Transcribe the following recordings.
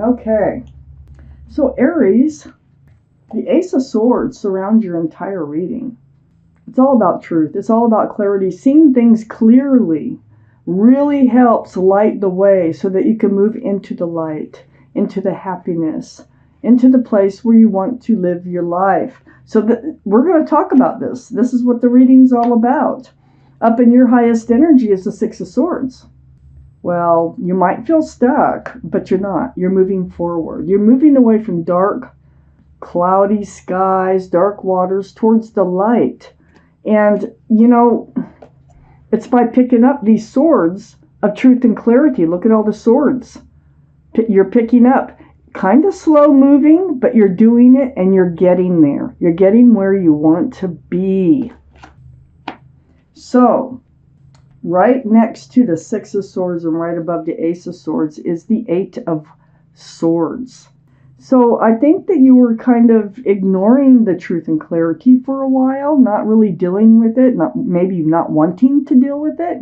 Okay. So Aries, the Ace of Swords surrounds your entire reading. It's all about truth. It's all about clarity. Seeing things clearly really helps light the way so that you can move into the light, into the happiness, into the place where you want to live your life. So we're going to talk about this. This is what the reading's all about. Up in your highest energy is the Six of Swords. Well, you might feel stuck, but you're not. You're moving forward. You're moving away from dark, cloudy skies, dark waters towards the light. And, you know, it's by picking up these swords of truth and clarity. Look at all the swords you're picking up. Kind of slow moving, but you're doing it and you're getting there. You're getting where you want to be. So, right next to the Six of Swords and right above the Ace of Swords is the Eight of Swords. So I think that you were kind of ignoring the truth and clarity for a while, not really dealing with it, maybe not wanting to deal with it.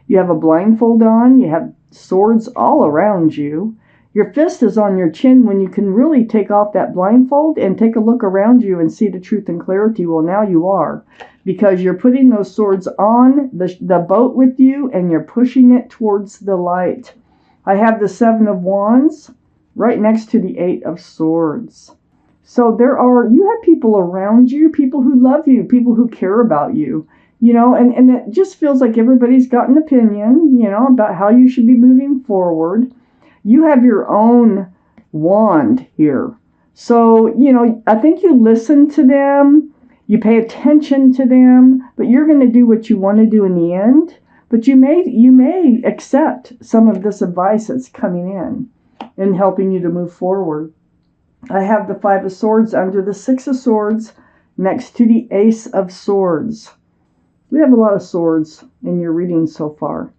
You have a blindfold on, you have swords all around you. Your fist is on your chin when you can really take off that blindfold and take a look around you and see the truth and clarity. Well, now you are, because you're putting those swords on the boat with you and you're pushing it towards the light. I have the Seven of Wands right next to the Eight of Swords. So you have people around you, people who love you, people who care about you, you know, and it just feels like everybody's got an opinion, you know, about how you should be moving forward. You have your own wand here. So, you know, I think you listen to them, you pay attention to them, but you're going to do what you want to do in the end. But you may accept some of this advice that's coming in helping you to move forward. I have the Five of Swords under the Six of Swords next to the Ace of Swords. We have a lot of swords in your reading so far.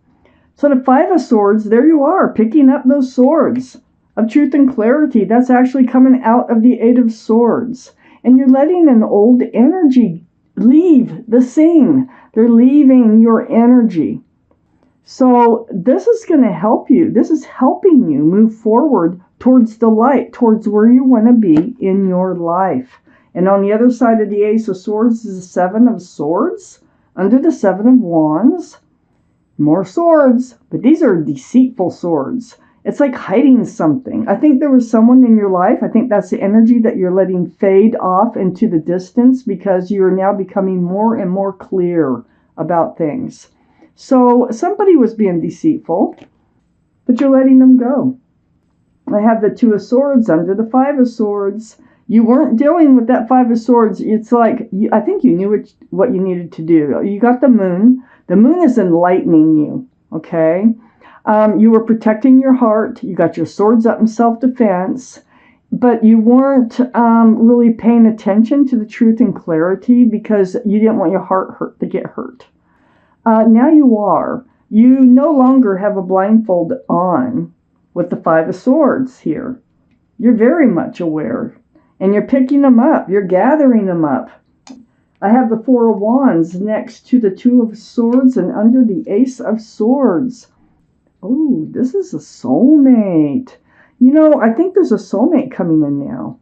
So the Five of Swords, there you are, picking up those swords of truth and clarity. That's actually coming out of the Eight of Swords. And you're letting an old energy leave the scene. They're leaving your energy. So this is going to help you. This is helping you move forward towards the light, towards where you want to be in your life. And on the other side of the Ace of Swords is the Seven of Swords. Under the Seven of Wands, more swords, but these are deceitful swords. It's like hiding something. I think there was someone in your life. I think that's the energy that you're letting fade off into the distance because you are now becoming more and more clear about things. So somebody was being deceitful, but you're letting them go. I have the Two of Swords under the Five of Swords. You weren't dealing with that Five of Swords. It's like, I think you knew what you needed to do. You got the Moon. The Moon is enlightening you, okay? You were protecting your heart. You got your swords up in self-defense, but you weren't really paying attention to the truth and clarity because you didn't want your heart to get hurt. Now you are. You no longer have a blindfold on with the Five of Swords here. You're very much aware, and you're picking them up. You're gathering them up. I have the Four of Wands next to the Two of Swords and under the Ace of Swords. Oh, this is a soulmate. You know, I think there's a soulmate coming in now.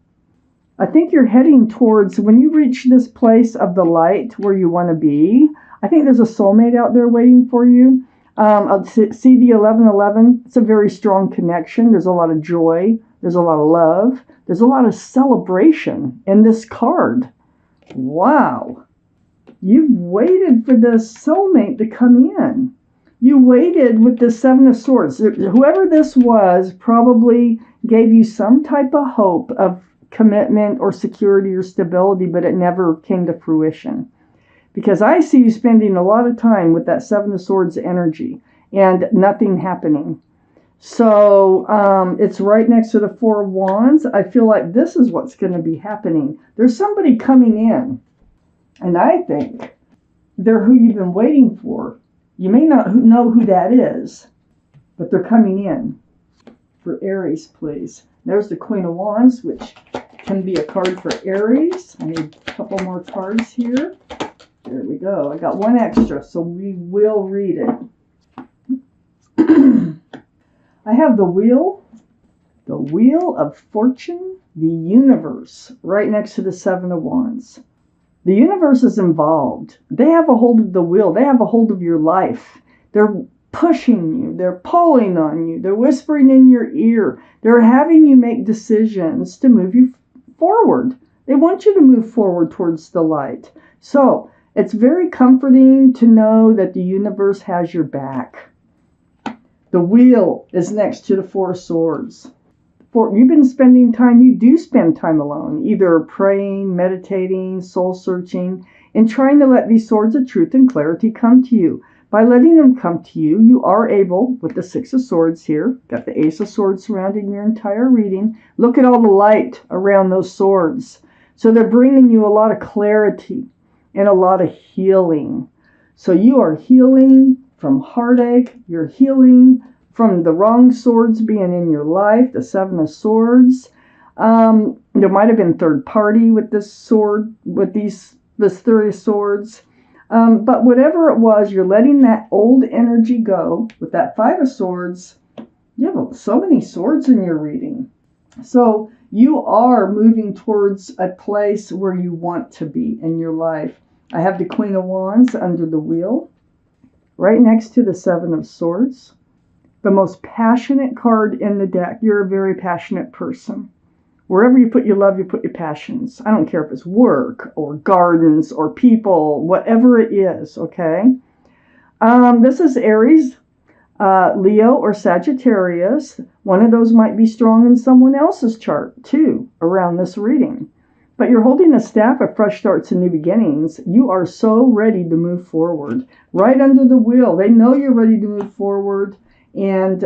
I think you're heading towards, when you reach this place of the light where you want to be, I think there's a soulmate out there waiting for you. I'll see the 1111. It's a very strong connection. There's a lot of joy. There's a lot of love. There's a lot of celebration in this card. Wow. You've waited for this soulmate to come in. You waited with the Seven of Swords. Whoever this was probably gave you some type of hope of commitment or security or stability, but it never came to fruition. Because I see you spending a lot of time with that Seven of Swords energy and nothing happening. So it's right next to the Four of Wands. I feel like this is what's going to be happening. There's somebody coming in, and I think they're who you've been waiting for. You may not know who that is, but they're coming in. For Aries, please. There's the Queen of Wands, which can be a card for Aries. I need a couple more cards here. There we go. I got one extra, so we will read it. I have the Wheel The Wheel of Fortune, the universe, right next to the Seven of Wands. The universe is involved. They have a hold of the wheel. They have a hold of your life. They're pushing you. They're pulling on you. They're whispering in your ear. They're having you make decisions to move you forward. They want you to move forward towards the light. So it's very comforting to know that the universe has your back. The wheel is next to the Four of Swords. You've been spending time, you do spend time alone, either praying, meditating, soul searching, and trying to let these swords of truth and clarity come to you. By letting them come to you, you are able, with the Six of Swords here, got the Ace of Swords surrounding your entire reading. Look at all the light around those swords. So they're bringing you a lot of clarity and a lot of healing. So you are healing from heartache, you're healing from the wrong swords being in your life, the Seven of Swords. There might have been third party with this sword, with this Three of Swords. But whatever it was, you're letting that old energy go. With that Five of Swords, you have so many swords in your reading. So you are moving towards a place where you want to be in your life. I have the Queen of Wands under the wheel, right next to the Seven of Swords. The most passionate card in the deck. You're a very passionate person. Wherever you put your love, you put your passions. I don't care if it's work or gardens or people, whatever it is, okay? This is Aries, Leo, or Sagittarius. One of those might be strong in someone else's chart, too, around this reading. But you're holding a staff of fresh starts and new beginnings. You are so ready to move forward. Right under the wheel. They know you're ready to move forward. And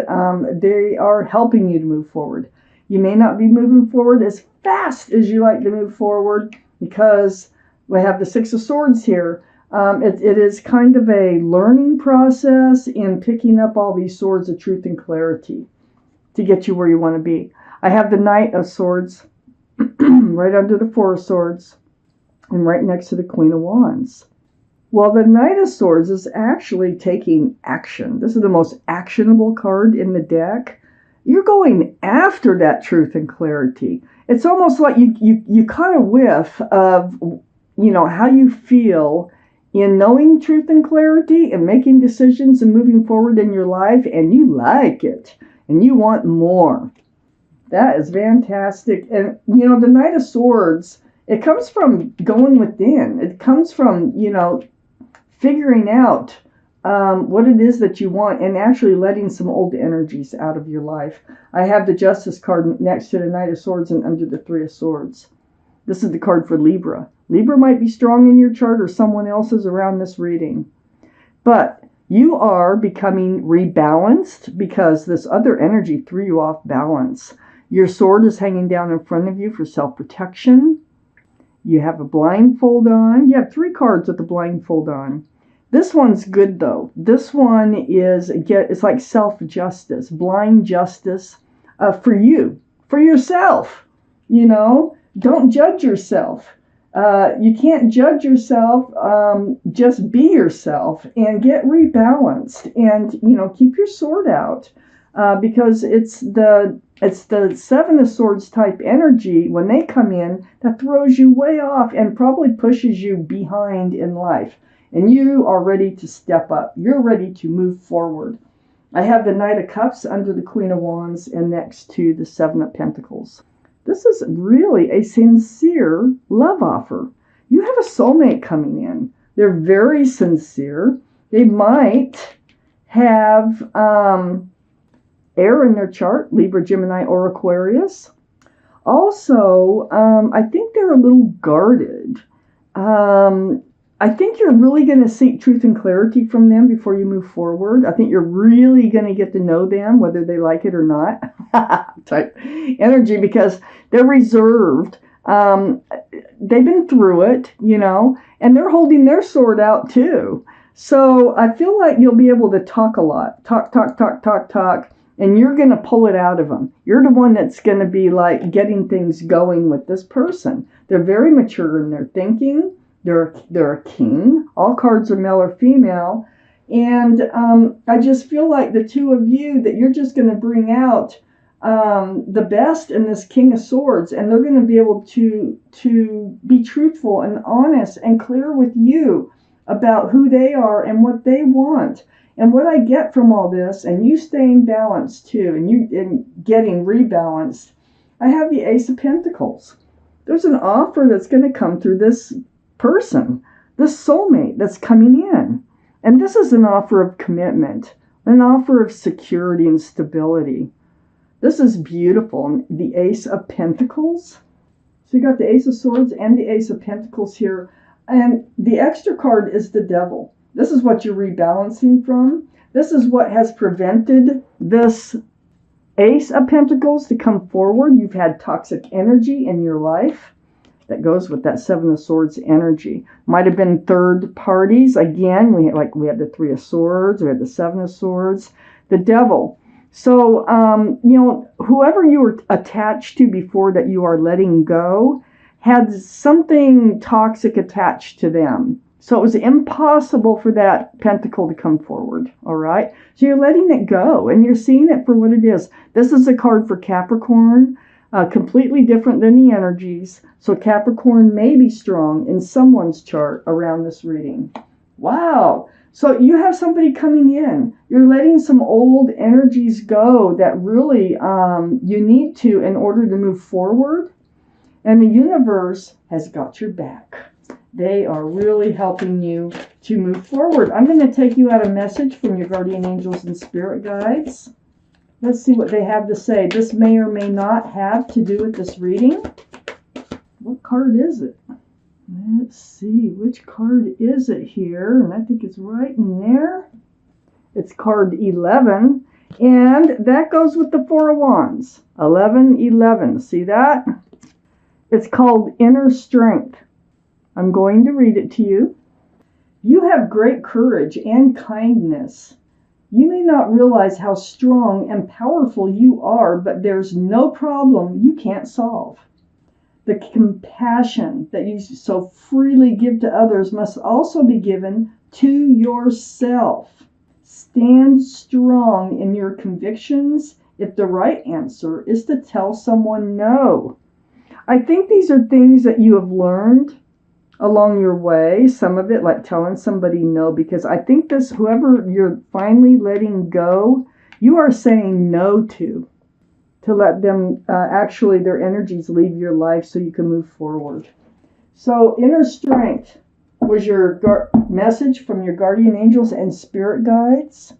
they are helping you to move forward. You may not be moving forward as fast as you like to move forward because we have the Six of Swords here. It is kind of a learning process in picking up all these swords of truth and clarity to get you where you want to be. I have the Knight of Swords right under the Four of Swords and right next to the Queen of Wands. Well, the Knight of Swords is actually taking action. This is the most actionable card in the deck. You're going after that truth and clarity. It's almost like you kind of whiff of, how you feel in knowing truth and clarity and making decisions and moving forward in your life, and you like it, and you want more. That is fantastic. And, the Knight of Swords, it comes from going within. It comes from, figuring out what it is that you want and actually letting some old energies out of your life. I have the Justice card next to the Knight of Swords and under the Three of Swords. This is the card for Libra. Libra might be strong in your chart or someone else's around this reading. But you are becoming rebalanced because this other energy threw you off balance. Your sword is hanging down in front of you for self-protection. You have a blindfold on. You have 3 cards with the blindfold on. This one's good, though. This one it's like self-justice, blind justice for you, for yourself. Don't judge yourself. You can't judge yourself. Just be yourself and get rebalanced and, keep your sword out because it's the Seven of Swords type energy when they come in that throws you way off and probably pushes you behind in life. And you are ready to step up. You're ready to move forward. I have the Knight of Cups under the Queen of Wands and next to the Seven of Pentacles. This is really a sincere love offer. You have a soulmate coming in. They're very sincere. They might have air in their chart, Libra, Gemini, or Aquarius. Also, I think they're a little guarded. I think you're really going to seek truth and clarity from them before you move forward. I think you're really going to get to know them, whether they like it or not, type energy, because they're reserved. They've been through it, and they're holding their sword out too. So I feel like you'll be able to talk a lot. Talk, and you're going to pull it out of them. You're the one that's going to be like getting things going with this person. They're very mature in their thinking. They're a king. All cards are male or female. And I just feel like the two of you, that you're just going to bring out the best in this King of Swords, and they're going to be able to be truthful and honest and clear with you about who they are and what they want. And what I get from all this, and you staying balanced too, and getting rebalanced, I have the Ace of Pentacles. There's an offer that's going to come through this person, this soulmate that's coming in. And this is an offer of commitment, an offer of security and stability. This is beautiful. The Ace of Pentacles. So you got the Ace of Swords and the Ace of Pentacles here. And the extra card is the Devil. This is what you're rebalancing from. This is what has prevented this Ace of Pentacles to come forward. You've had toxic energy in your life that goes with that Seven of Swords energy. Might have been third parties. Again, we had the Three of Swords, we had the Seven of Swords, the Devil. So, whoever you were attached to before that you are letting go had something toxic attached to them. So it was impossible for that pentacle to come forward, all right? So you're letting it go, and you're seeing it for what it is. This is a card for Capricorn, completely different than the energies. So Capricorn may be strong in someone's chart around this reading. Wow. So you have somebody coming in. You're letting some old energies go that really you need to in order to move forward. And the universe has got your back. They are really helping you to move forward. I'm going to take you out a message from your guardian angels and spirit guides. Let's see what they have to say. This may or may not have to do with this reading. What card is it? Let's see. Which card is it here? And I think it's right in there. It's card 11. And that goes with the Four of Wands. 11, 11. See that? It's called Inner Strength. I'm going to read it to you. You have great courage and kindness. You may not realize how strong and powerful you are, but there's no problem you can't solve. The compassion that you so freely give to others must also be given to yourself. Stand strong in your convictions if the right answer is to tell someone no. I think these are things that you have learned along your way, some of it like telling somebody no, because I think this, whoever you're finally letting go, you are saying no to let them actually their energies leave your life so you can move forward. So Inner Strength was your message from your guardian angels and spirit guides.